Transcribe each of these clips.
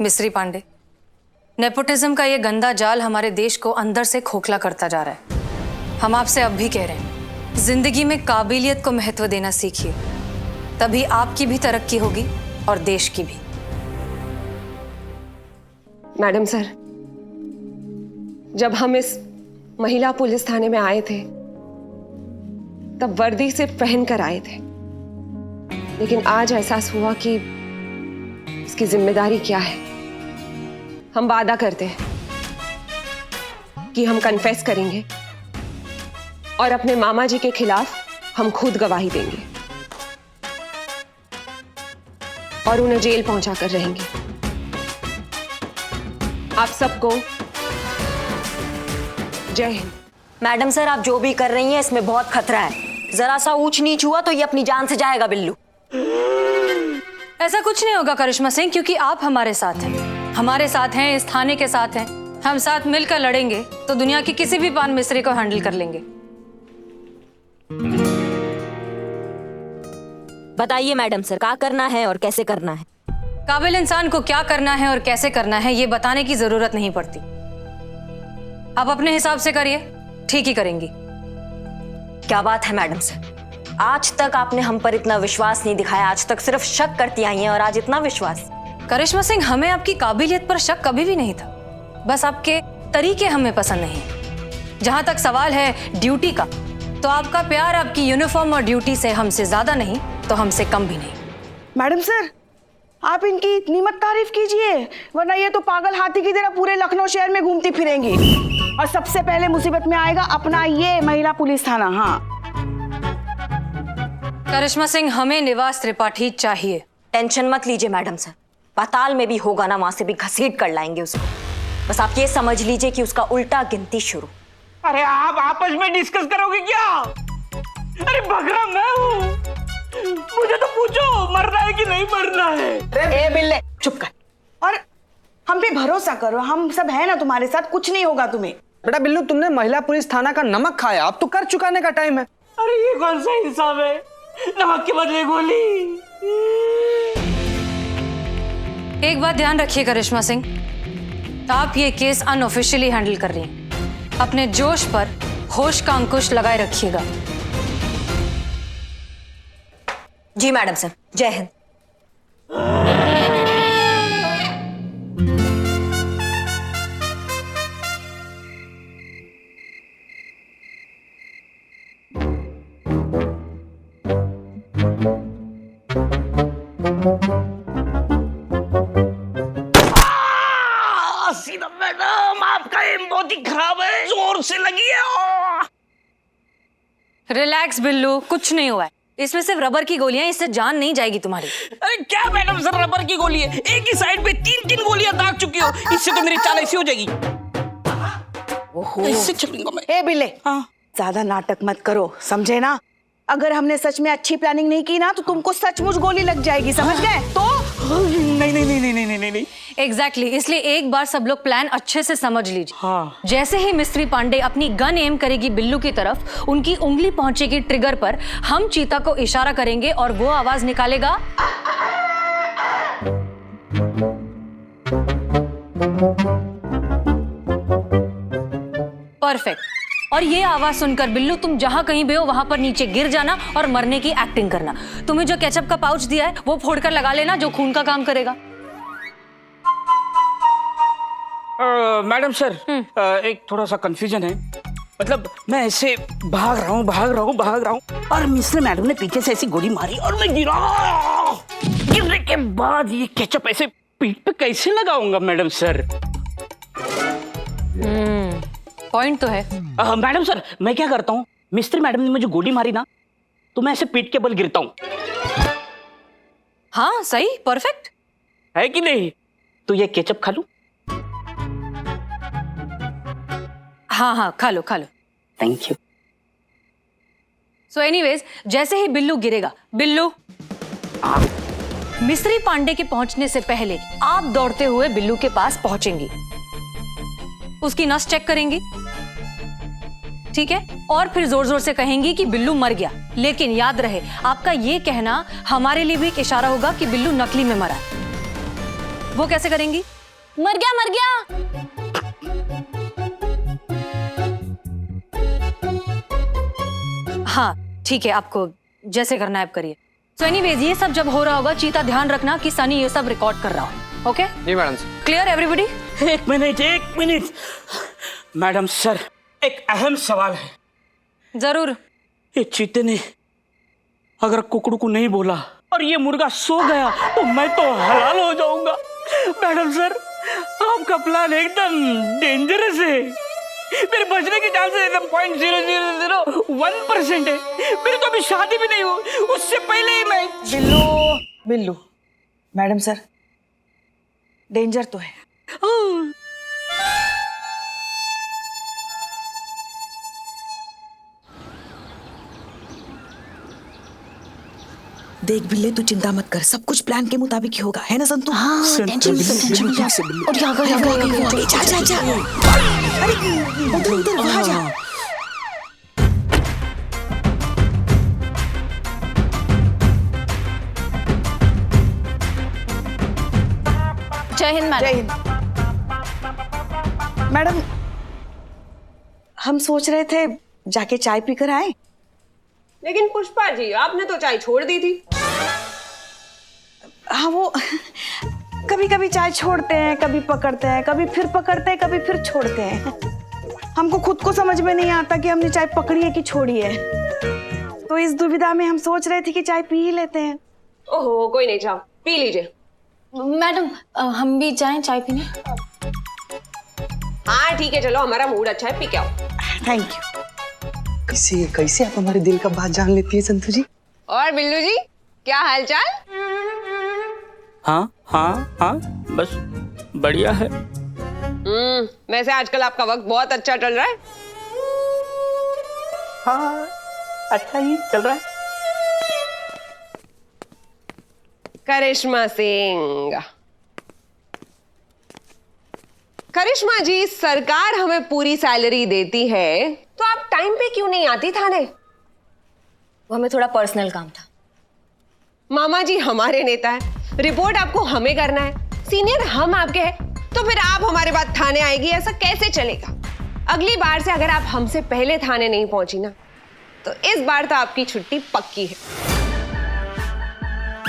मिस्री पांडे, नेपोटिज्म का ये गंदा जाल हमारे देश को अंदर से खोखला करता जा रहा है। हम आपसे अब भी कह रहे हैं, जिंदगी में काबिलियत को महत्व देना सीखिए, तभी आपकी भी तरक्की होगी और देश की भी। मैडम सर, जब हम इस महिला पुलिस थाने में आए थे तब वर्दी सिर्फ पहन कर आए थे, लेकिन आज एहसास हुआ कि इसकी जिम्मेदारी क्या है। हम वादा करते हैं कि हम कन्फेस करेंगे और अपने मामा जी के खिलाफ हम खुद गवाही देंगे और उन्हें जेल पहुंचा कर रहेंगे। आप सबको जय हिंद। मैडम सर, आप जो भी कर रही हैं इसमें बहुत खतरा है। जरा सा ऊंच नीच हुआ तो ये अपनी जान से जाएगा बिल्लू। ऐसा कुछ नहीं होगा करिश्मा सिंह, क्योंकि आप हमारे साथ हैं, हमारे साथ हैं, इस थाने के साथ हैं। हम साथ मिलकर लड़ेंगे तो दुनिया की किसी भी पान मिस्त्री को हैंडल कर लेंगे। बताइए मैडम सर, क्या करना है और कैसे करना है? काबिल इंसान को क्या करना है और कैसे करना है ये बताने की जरूरत नहीं पड़ती। आप अपने हिसाब से करिए, ठीक ही करेंगी। क्या बात है मैडम सर, आज तक आपने हम पर इतना विश्वास नहीं दिखाया। आज तक सिर्फ शक करती आई हैं और आज इतना विश्वास। करिश्मा सिंह, हमें आपकी काबिलियत पर शक कभी भी नहीं था, बस आपके तरीके हमें पसंद नहीं है। जहां तक सवाल है ड्यूटी का, तो आपका प्यार आपकी यूनिफॉर्म और ड्यूटी से हमसे ज्यादा नहीं तो हमसे कम भी नहीं। मैडम सर, आप इनकी इतनी मत तारीफ कीजिए, वरना ये तो पागल हाथी की तरह पूरे लखनऊ शहर में घूमती फिरेंगी और सबसे पहले मुसीबत में आएगा अपना ये महिला पुलिस थाना। हाँ करिश्मा सिंह, हमें निवास त्रिपाठी चाहिए। टेंशन मत लीजिए मैडम सर, पाताल में भी होगा ना, वहां से भी घसीट कर लाएंगे उसको। बस आप ये समझ लीजिए कि उसका उल्टा गिनती शुरू। अरे आप आपस में डिस्कस करोगे क्या? अरे बकरा मैं हूँ, मुझे तो पूछो मरना है कि नहीं मरना है। ए बिल्ले, चुप कर और हम पे भरोसा करो, हम सब है ना तुम्हारे साथ, कुछ नहीं होगा तुम्हें। बेटा बिल्लू, तुमने महिला पुलिस थाना का नमक खाया, अब तो कर चुकाने का टाइम है। अरे ये कौन सा इंसाफ है, नमक के बदले गोली। एक बात ध्यान रखिए करिश्मा सिंह, आप ये केस अनऑफिशियली हैंडल कर रही हैं। अपने जोश पर होश का अंकुश लगाए रखिएगा। जी मैडम सर, जय हिंद। सीधा मैडम, आपका एम बहुत ही खराब है, जोर से लगी है। रिलैक्स बिल्लू, कुछ नहीं हुआ है, इसमें सिर्फ रबर की गोलियां, इससे जान नहीं जाएगी तुम्हारी। अरे क्या मैडम सर, रबर की गोली है, एक ही साइड पे 3-3 गोलियां दाग चुकी हो, इससे तो मेरी चाल ऐसी हो जाएगी। ओहो, इससे चलूंगा मैं। ए बिल्ले, हाँ, ज्यादा नाटक मत करो, समझे ना? अगर हमने सच में अच्छी प्लानिंग नहीं की ना तो तुमको सचमुच गोली लग जाएगी, समझ गए? तो नहीं नहीं नहीं नहीं नहीं नहीं। एग्जैक्टली, इसलिए एक बार सब लोग प्लान अच्छे से समझ लीजिए। हाँ। जैसे ही मिस्त्री पांडे अपनी गन एम करेगी बिल्लू की तरफ, उनकी उंगली पहुंचेगी ट्रिगर पर, हम चीता को इशारा करेंगे और वो आवाज निकालेगा। परफेक्ट। और ये आवाज सुनकर बिल्लू तुम जहां कहीं भी हो वहां पर नीचे गिर जाना और मरने की एक्टिंग करना। तुम्हें जो केचप का पाउच दिया है वो फोड़कर लगा लेना, जो खून का काम करेगा। मैडम सर, एक थोड़ा सा कंफ्यूजन है। मतलब मैं ऐसे भाग रहा हूँ और मिस्टर मैडम ने पीछे से ऐसी गोली मारी और मैं गिरा। गिरने के बाद ये केचप ऐसे पीठ पे कैसे लगाऊंगा मैडम सर? पॉइंट तो है। मैडम सर, मैं क्या करता हूँ, मिस्त्री मैडम ने मुझे गोली मारी ना तो मैं ऐसे पीठ के बल गिरता हूँ। हाँ सही, परफेक्ट है कि नहीं? तो ये केचप खा लूं? हाँ हाँ, खा लो खा लो। Thank you. सो एनीवेज, जैसे ही बिल्लू गिरेगा, बिल्लू, मिस्त्री पांडे के पहुंचने से पहले आप दौड़ते हुए बिल्लू के पास पहुंचेंगी, उसकी नस चेक करेंगी, ठीक है? और फिर जोर जोर से कहेंगी कि बिल्लू मर गया। लेकिन याद रहे, आपका ये कहना हमारे लिए भी एक इशारा होगा कि बिल्लू नकली में मरा। वो कैसे करेंगी? मर गया मर गया। हाँ ठीक है, आपको जैसे करना है आप करिए। सो एनीवेज ये सब जब हो रहा होगा, चीता ध्यान रखना कि सनी ये सब रिकॉर्ड कर रहा हो। ओके जी मैडम सर। Clear everybody? एक मिनट मैडम सर, एक अहम सवाल है। जरूर। ये चीते ने अगर कुकड़ू को नहीं बोला और ये मुर्गा सो गया तो मैं तो हलाल हो जाऊंगा। मैडम सर, आपका प्लान एकदम डेंजरस है। मेरे बचने की चांसेस एकदम 0.0001% है। मेरी तो अभी शादी भी नहीं हुई, उससे पहले ही मैं। बिल्लू मैडम सर, डेंजर तो है। देख बिल्ले, तू चिंता मत कर, सब कुछ प्लान के मुताबिक ही होगा, है ना संतु? हाँ, टेंशन मत ले। और यहाँ जा। अरे उधर वहाँ जा। जय हिंद मैडम। जय हिंद मैडम, हम सोच रहे थे जाके चाय पीकर आए। लेकिन पुष्पा जी, आपने तो चाय छोड़ दी थी। हाँ, वो कभी कभी चाय छोड़ते हैं, कभी पकड़ते हैं, कभी फिर पकड़ते हैं, कभी फिर छोड़ते हैं। हमको खुद को समझ में नहीं आता कि हमने चाय पकड़ी है कि छोड़ी है। तो इस दुविधा में हम सोच रहे थे कि चाय पी ही लेते हैं। ओहो, कोई नहीं, जाओ पी लीजिए। मैडम हम भी जाएं चाय पीने? हाँ ठीक है, चलो, हमारा मूड अच्छा है, पी के आओ। Thank you. कैसे आप हमारे दिल का बात जान लेती है संतु जी? और बिल्लू जी, क्या हालचाल? हाँ, बस बढ़िया है। वैसे आजकल आपका वक्त बहुत अच्छा चल रहा है। हाँ, अच्छा ही चल रहा है। करिश्मा सिंह, करिश्मा जी, सरकार हमें पूरी सैलरी देती है, तो आप टाइम पे क्यों नहीं आती थाने? वो हमें थोड़ा पर्सनल काम था। मामा जी हमारे नेता है, रिपोर्ट आपको हमें करना है, सीनियर हम आपके हैं, तो फिर आप हमारे बाद थाने आएगी, ऐसा कैसे चलेगा? अगली बार से अगर आप हमसे पहले थाने नहीं पहुंची ना, तो इस बार तो आपकी छुट्टी पक्की है।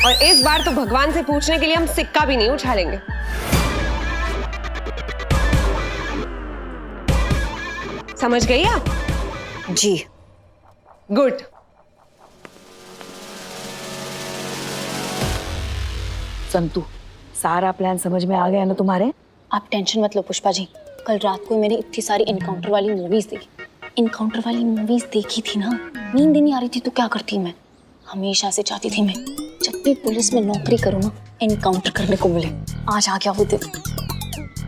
और इस बार तो भगवान से पूछने के लिए हम सिक्का भी नहीं उछालेंगे। समझ गई आप? जी। गुड। संतु, सारा प्लान समझ में आ गया ना तुम्हारे? आप टेंशन मत लो पुष्पा जी, कल रात को मैंने इतनी सारी इनकाउंटर वाली मूवीज देखी थी ना, नींद नहीं आ रही थी तो क्या करती मैं, हमेशा से चाहती थी मैं जब भी पुलिस में नौकरी करूँ ना, एनकाउंटर करने को मिले। आज आ गया वो दिन।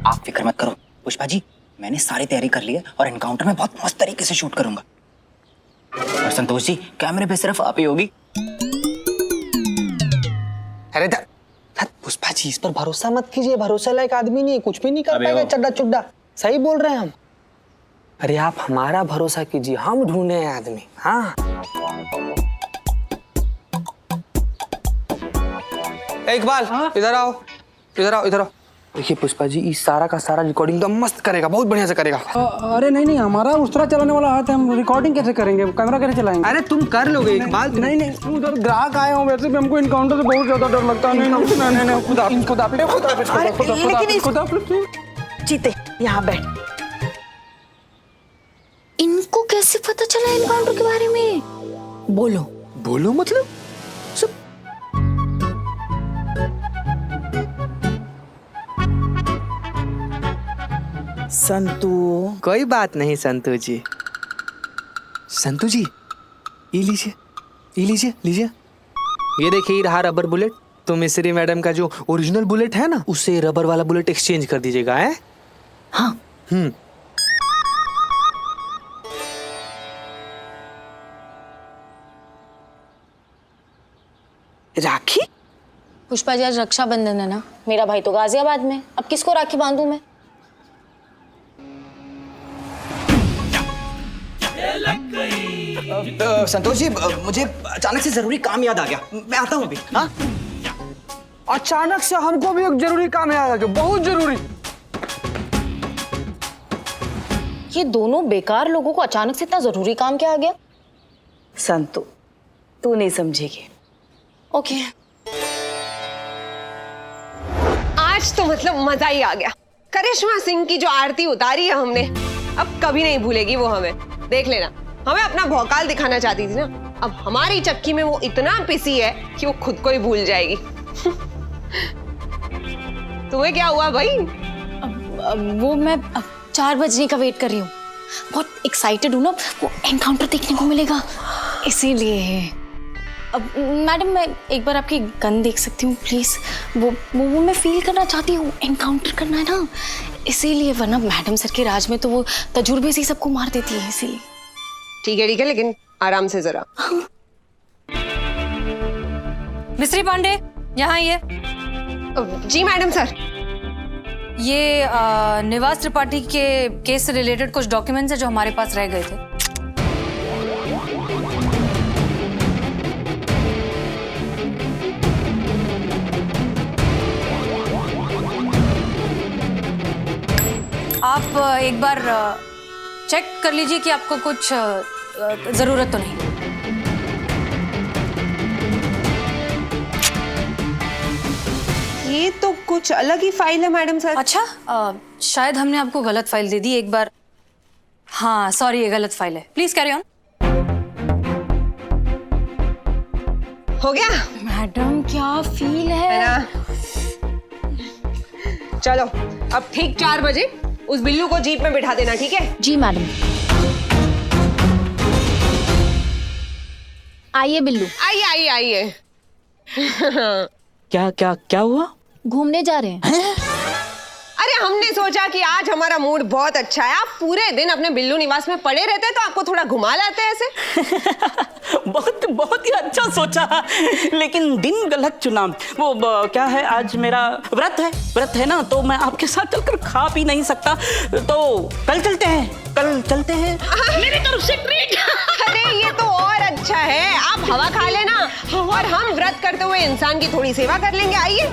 आप फिक्र मत करो पुष्पा जी, मैंने सारी तैयारी कर ली है और एनकाउंटर में बहुत मस्त तरीके से शूट करूंगा। और संतोष जी, कैमरे पे सिर्फ आप ही होगी। अरे पुष्पा जी, इस पर भरोसा मत कीजिए, भरोसा लायक आदमी नहीं है, कुछ भी नहीं कर पाएगा, चड्डा चुड्डा। सही बोल रहे हैं हम। अरे आप हमारा भरोसा कीजिए, हम ढूंढे हैं आदमी। हाँ, इकबाल, इधर आओ। देखिए पुष्पा जी, इस सारा का सारा रिकॉर्डिंग तो मस्त करेगा, बहुत बढ़िया से करेगा। अरे नहीं, हमारा उस तरह चलाने वाला हाथ है, हम रिकॉर्डिंग कैसे करेंगे, कैमरा कैसे चलाएंगे? अरे तुम कर लोगे इकबाल। नहीं, उधर ग्राहक आए हो, वैसे भी हमको इनकाउंटर से बहुत ज्यादा डर लगता है। नहीं, खुदा। जीते, यहाँ बैठ। इनको कैसे पता चला एनकाउंटर के बारे में? बोलो मतलब सब। संतु, कोई बात नहीं संतु जी। ये लीजिए। ये देखिए, ये रहा रबर बुलेट। तो मिस्री मैडम का जो ओरिजिनल बुलेट है ना, उसे रबर वाला बुलेट एक्सचेंज कर दीजिएगा। है? हाँ। राखी? पुष्पा जी, आज रक्षाबंधन है ना, मेरा भाई तो गाजियाबाद में, अब किसको राखी बांधूं मैं? संतोष जी, मुझे अचानक से जरूरी काम याद आ गया, मैं आता हूँ अभी। हाँ, अचानक से हमको भी एक जरूरी काम याद आ गया, बहुत जरूरी। ये दोनों बेकार लोगों को अचानक से इतना जरूरी काम क्या आ गया? संतु, तू नहीं समझेगी। ओके। आज तो मतलब मजा ही आ गया। करिश्मा सिंह की जो आरती उतारी है हमने, अब कभी नहीं भूलेगी वो हमें। देख लेना, हमें अपना भौकाल दिखाना चाहती थी ना, अब हमारी चक्की में वो इतना पिसी है कि वो खुद को ही भूल जाएगी। तुम्हें क्या हुआ भाई? वो मैं 4 बजने का वेट कर रही हूँ, बहुत एक्साइटेड हूँ ना, वो एनकाउंटर देखने को मिलेगा इसीलिए। अब मैडम मैं एक बार आपकी गन देख सकती हूँ प्लीज? वो मैं फील करना चाहती हूँ, एनकाउंटर करना है ना इसीलिए, वरना मैडम सर के राज में तो वो तजुर्बे से ही सबको मार देती है इसीलिए। ठीक है, लेकिन आराम से जरा। मिस्त्री पांडे यहाँ आइए। जी मैडम सर। ये निवास त्रिपाठी के केस से रिलेटेड कुछ डॉक्यूमेंट्स हैं जो हमारे पास रह गए थे। आप एक बार चेक कर लीजिए कि आपको कुछ जरूरत तो नहीं। ये तो कुछ अलग ही फाइल है मैडम सर। अच्छा, शायद हमने आपको गलत फाइल दे दी एक बार। हाँ सॉरी, ये गलत फाइल है। Please carry on. हो गया मैडम क्या फील है ना? चलो अब ठीक 4 बजे उस बिल्लू को जीप में बिठा देना, ठीक है? जी मैडम। आइए बिल्लू। आइए आइए। क्या क्या क्या हुआ? घूमने जा रहे हैं। अरे हमने सोचा कि आज हमारा मूड बहुत अच्छा है, आप पूरे दिन अपने बिल्लू निवास में पड़े रहते हैं तो आपको थोड़ा घुमा लाते हैं ऐसे। बहुत ही अच्छा सोचा, लेकिन दिन गलत चुना। वो क्या है, आज मेरा व्रत है ना, तो मैं आपके साथ चलकर खा पी नहीं सकता, तो कल चलते हैं। मेरी तरफ से ट्रीट। अरे ये तो और अच्छा है, आप हवा खा लेना और हम व्रत करते हुए इंसान की थोड़ी सेवा कर लेंगे। आइए।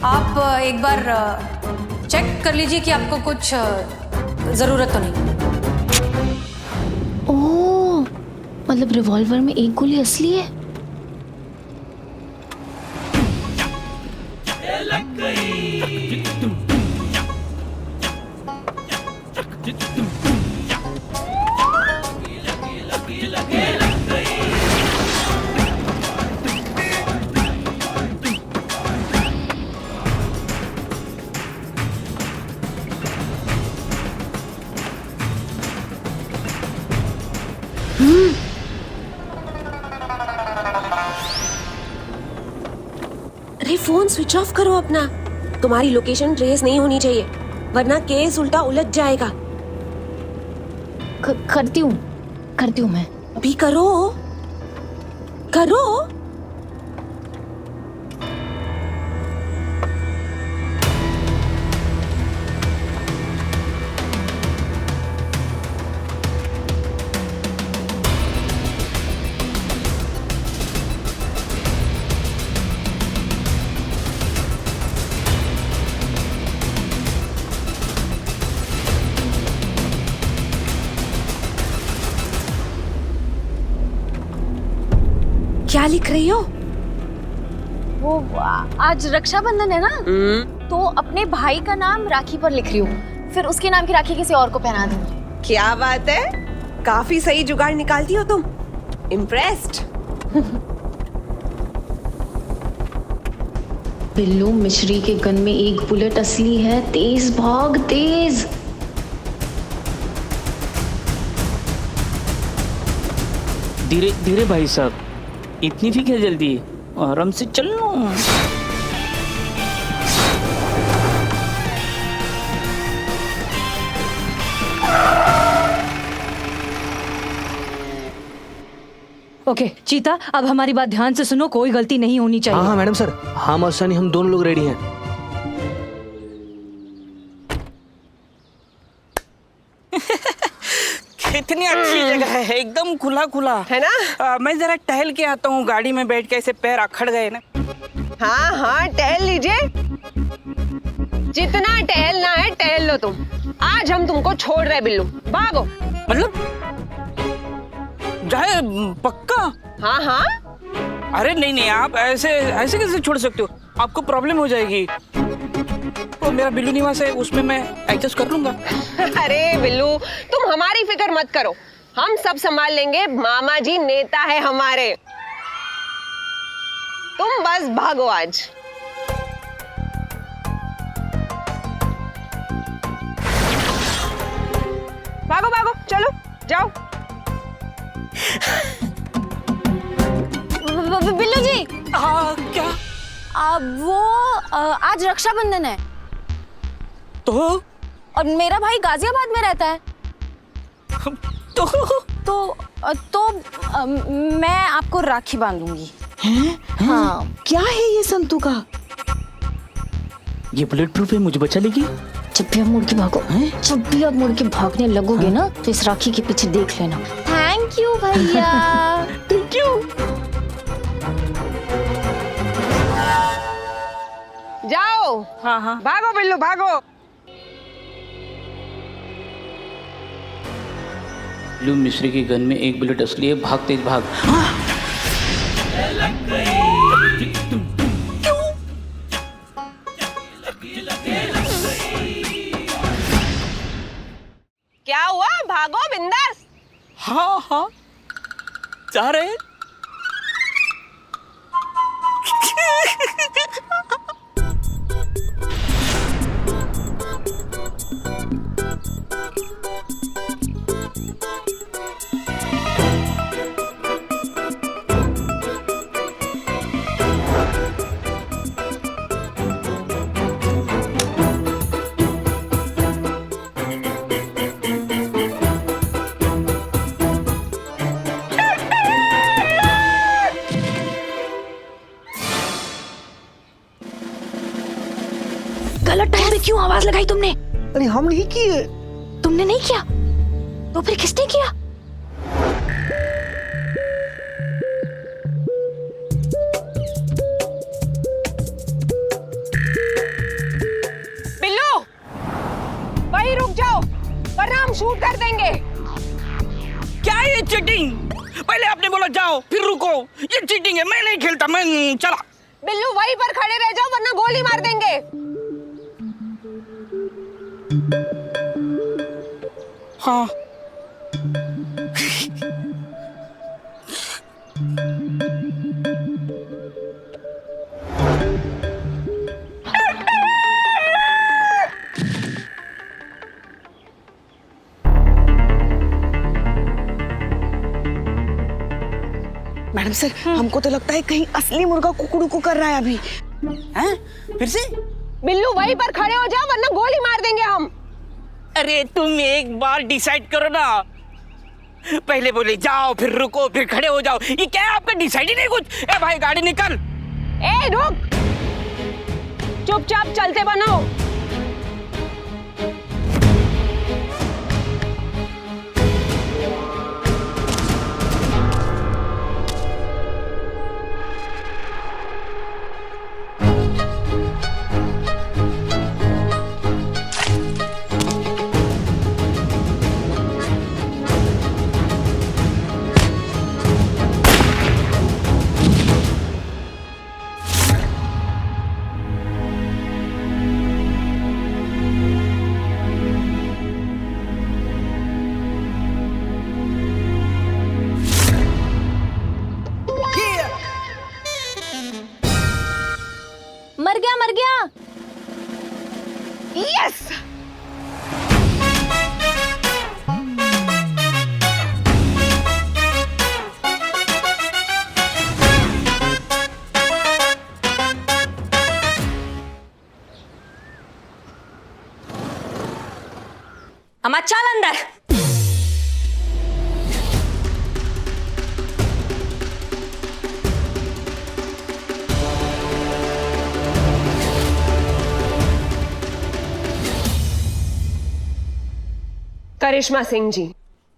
आप एक बार चेक कर लीजिए कि आपको कुछ जरूरत तो नहीं। ओह, मतलब रिवॉल्वर में एक गोली असली है। अरे फोन स्विच ऑफ करो अपना, तुम्हारी लोकेशन ट्रेस नहीं होनी चाहिए वरना केस उल्टा उलझ जाएगा। करती हूँ मैं। अभी करो। क्या लिख रही हो? वो आज रक्षाबंधन है ना, तो अपने भाई का नाम राखी पर लिख रही हूँ, फिर उसके नाम की राखी किसी और को पहना दूंगी। क्या बात है, काफी सही जुगाड़ निकालती हो तुम। इम्प्रेस्ड। बिल्लू मिश्री के गन में एक बुलेट असली है। तेज भाग, तेज। धीरे धीरे भाई साहब, इतनी भी क्या जल्दी, आराम से चलो। ओके चीता, अब हमारी बात ध्यान से सुनो, कोई गलती नहीं होनी चाहिए। हाँ मैडम सर, हम और सनी हम दोनों लोग रेडी हैं। कितनी अच्छी जगह है, एकदम खुला खुला है ना? मैं जरा टहल के आता हूँ, गाड़ी में बैठ के ऐसे पैर अखड़ गए ना। हाँ हाँ टहल लीजिए, जितना टहलना है टहल लो तुम। आज हम तुमको छोड़ रहे बिल्लू, भागो। मतलब जाए पक्का? हाँ हाँ। अरे नहीं नहीं, आप ऐसे ऐसे कैसे छोड़ सकते हो, आपको प्रॉब्लम हो जाएगी। तो मेरा बिल्लू निवास है, उसमें मैं एडजस्ट कर लूंगा। अरे बिल्लू, तुम हमारी फिक्र मत करो, हम सब संभाल लेंगे। मामा जी नेता है हमारे, तुम बस भागो आज। भागो भागो, चलो जाओ। बिल्लू जी, क्या? वो आज रक्षाबंधन है तो और मेरा भाई गाजियाबाद में रहता है। तो मैं आपको राखी बांधूंगी। हाँ, क्या है ये संतू का? ये बुलेट प्रूफ है, मुझे बचा लेगी। जब भी आप मुड़ के भागो, जब भी आप मुड़ के भागने लगोगे ना, तो इस राखी के पीछे देख लेना। थैंक यू भैया। Thank you. जाओ। हाँ हाँ, भागो बिल्लू भागो। बिल्लू मिश्री की गन में एक बुलेट असली है, भाग तेज भाग। क्या हुआ, भागो बिंदास। हाँ हाँ, जा रहे। गलत टाइम में क्यों आवाज लगाई तुमने? अरे हम नहीं किए। तुमने नहीं किया तो फिर किसने किया? बिल्लू, वहीं रुक जाओ वरना हम शूट कर देंगे। क्या ये चीटिंग? पहले आपने बोला जाओ फिर रुको, ये चीटिंग है, मैं नहीं खेलता, मैं चला। बिल्लू वहीं पर खड़े रह जाओ वरना गोली मार देंगे। हाँ मैडम सर, हमको तो लगता है कहीं असली मुर्गा कुकड़ू को कर रहा है अभी। हैं? फिर से? बिल्लू वहीं पर खड़े हो जाओ वरना गोली मार देंगे हम। अरे तुम एक बार डिसाइड करो ना, पहले बोले जाओ फिर रुको फिर खड़े हो जाओ, ये क्या है आपका डिसाइड ही नहीं कुछ। ए भाई गाड़ी निकल। ए रुक, चुपचाप चलते बनो। मर गया। यस। अम्मा चल अंदर। करिश्मा सिंह जी,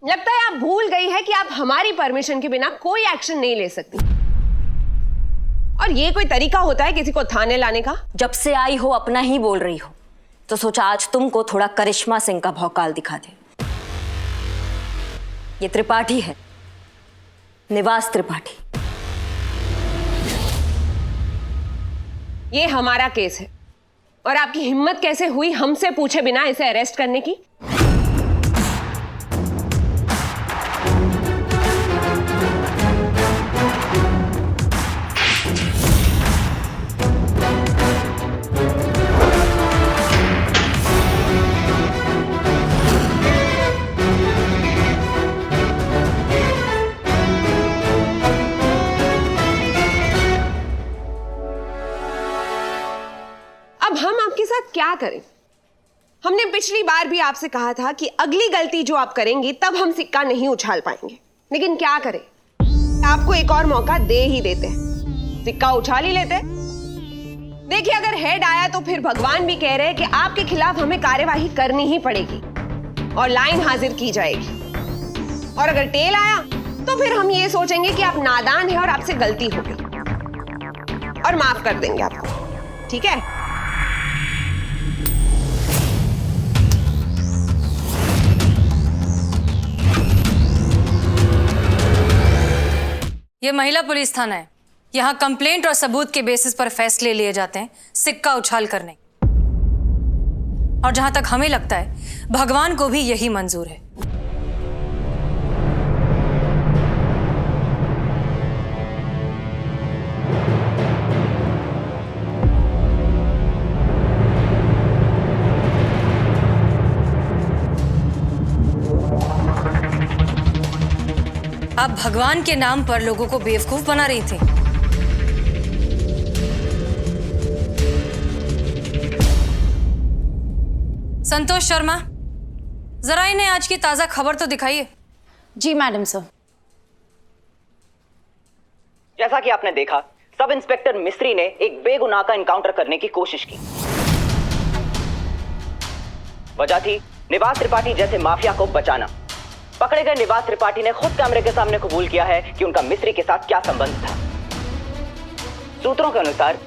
लगता है आप भूल गई है कि आप हमारी परमिशन के बिना कोई एक्शन नहीं ले सकती। और ये कोई तरीका होता है किसी को थाने लाने का? जब से आई हो अपना ही बोल रही हो, तो सोचा आज तुमको थोड़ा करिश्मा सिंह का भौकाल दिखा दे। ये त्रिपाठी है, निवास त्रिपाठी। ये हमारा केस है और आपकी हिम्मत कैसे हुई हमसे पूछे बिना इसे अरेस्ट करने की? अब हम आपके साथ क्या करें? हमने पिछली बार भी आपसे कहा था कि अगली गलती जो आप करेंगी तब हम सिक्का नहीं उछाल पाएंगे, लेकिन क्या करें, आपको एक और मौका दे ही देते हैं, सिक्का उछाल ही लेते हैं। देखिए, अगर हेड आया तो फिर भगवान भी कह रहे हैं कि आपके खिलाफ हमें कार्यवाही करनी ही पड़ेगी और लाइन हाजिर की जाएगी। और अगर टेल आया तो फिर हम ये सोचेंगे कि आप नादान हैं और आपसे गलती हो गई और माफ कर देंगे आपको, ठीक है? ये महिला पुलिस थाना है। यहाँ कंप्लेंट और सबूत के बेसिस पर फैसले लिए जाते हैं, सिक्का उछाल करने। और जहां तक हमें लगता है भगवान को भी यही मंजूर है। आप भगवान के नाम पर लोगों को बेवकूफ बना रही थी। संतोष शर्मा, जरा इन्हें आज की ताजा खबर तो दिखाइए। जी मैडम सर। जैसा कि आपने देखा, सब इंस्पेक्टर मिस्त्री ने एक बेगुनाह का एनकाउंटर करने की कोशिश की। वजह थी निवास त्रिपाठी जैसे माफिया को बचाना। पकड़े गए निवास त्रिपाठी ने खुद कैमरे के सामने कबूल किया है कि उनका मिस्त्री के साथ क्या संबंध था। सूत्रों के अनुसार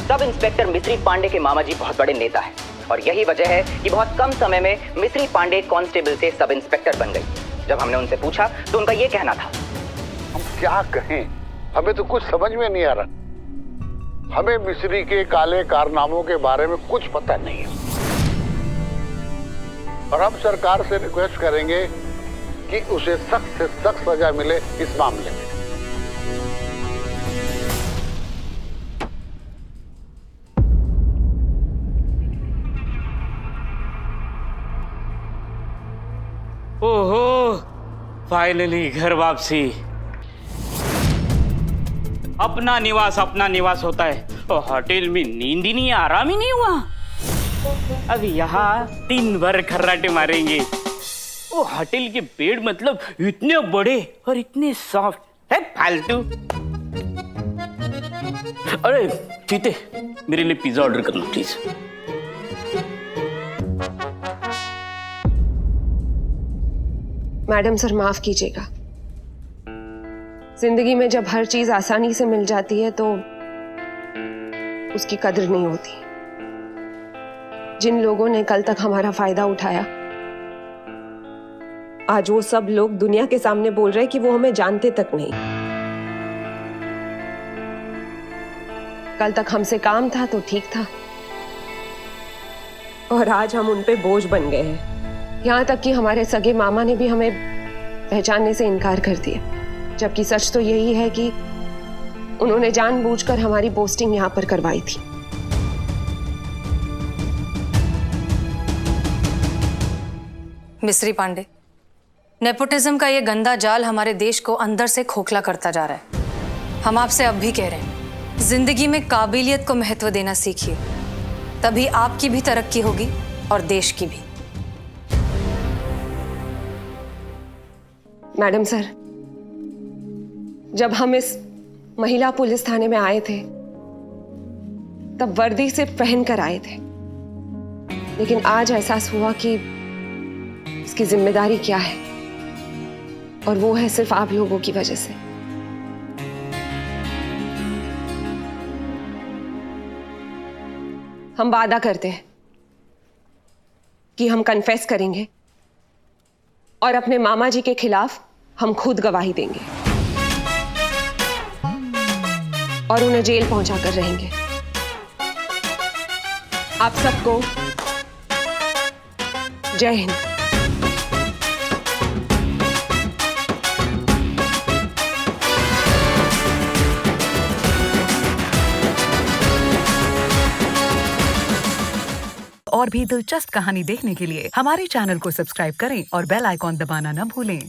सब इंस्पेक्टर मिस्त्री पांडे के मामा जी बहुत बड़े नेता हैं और यही वजह है कि बहुत कम समय में मिस्त्री पांडे कांस्टेबल से सब इंस्पेक्टर बन गई। जब हमने उनसे पूछा तो उनका यह कहना था, हम क्या कहें, हमें तो कुछ समझ में नहीं आ रहा। हमें मिस्री के काले कारनामों के बारे में कुछ पता नहीं है और हम सरकार से रिक्वेस्ट करेंगे कि उसे सख्त से सख्त सजा मिले इस मामले में। ओहो, फाइनली घर वापसी। अपना निवास होता है और होटल में नींद ही नहीं, आराम ही नहीं हुआ। अब यहाँ दिन भर खर्राटे मारेंगे। वो होटल के बेड मतलब इतने बड़े और इतने सॉफ्ट है, फालतू। अरे चीते, मेरे लिए पिज्जा ऑर्डर करना प्लीज। मैडम सर, माफ कीजिएगा। जिंदगी में जब हर चीज आसानी से मिल जाती है तो उसकी कदर नहीं होती। जिन लोगों ने कल तक हमारा फायदा उठाया, आज वो सब लोग दुनिया के सामने बोल रहे हैं कि वो हमें जानते तक नहीं। कल तक हमसे काम था तो ठीक था और आज हम उन पे बोझ बन गए हैं। यहाँ तक कि हमारे सगे मामा ने भी हमें पहचानने से इनकार कर दिया, जबकि सच तो यही है कि उन्होंने जानबूझकर हमारी पोस्टिंग यहाँ पर करवाई थी। मिस्री पांडे, नेपोटिज्म का ये गंदा जाल हमारे देश को अंदर से खोखला करता जा रहा है। हम आपसे अब भी कह रहे हैं, जिंदगी में काबिलियत को महत्व देना सीखिए, तभी आपकी भी तरक्की होगी और देश की भी। मैडम सर, जब हम इस महिला पुलिस थाने में आए थे तब वर्दी सिर्फ पहन कर आए थे, लेकिन आज एहसास हुआ कि इसकी जिम्मेदारी क्या है, और वो है सिर्फ आप लोगों की वजह से। हम वादा करते हैं कि हम कन्फेस करेंगे और अपने मामा जी के खिलाफ हम खुद गवाही देंगे और उन्हें जेल पहुंचा कर रहेंगे। आप सबको जय हिंद। और भी दिलचस्प कहानी देखने के लिए हमारे चैनल को सब्सक्राइब करें और बेल आइकॉन दबाना न भूलें।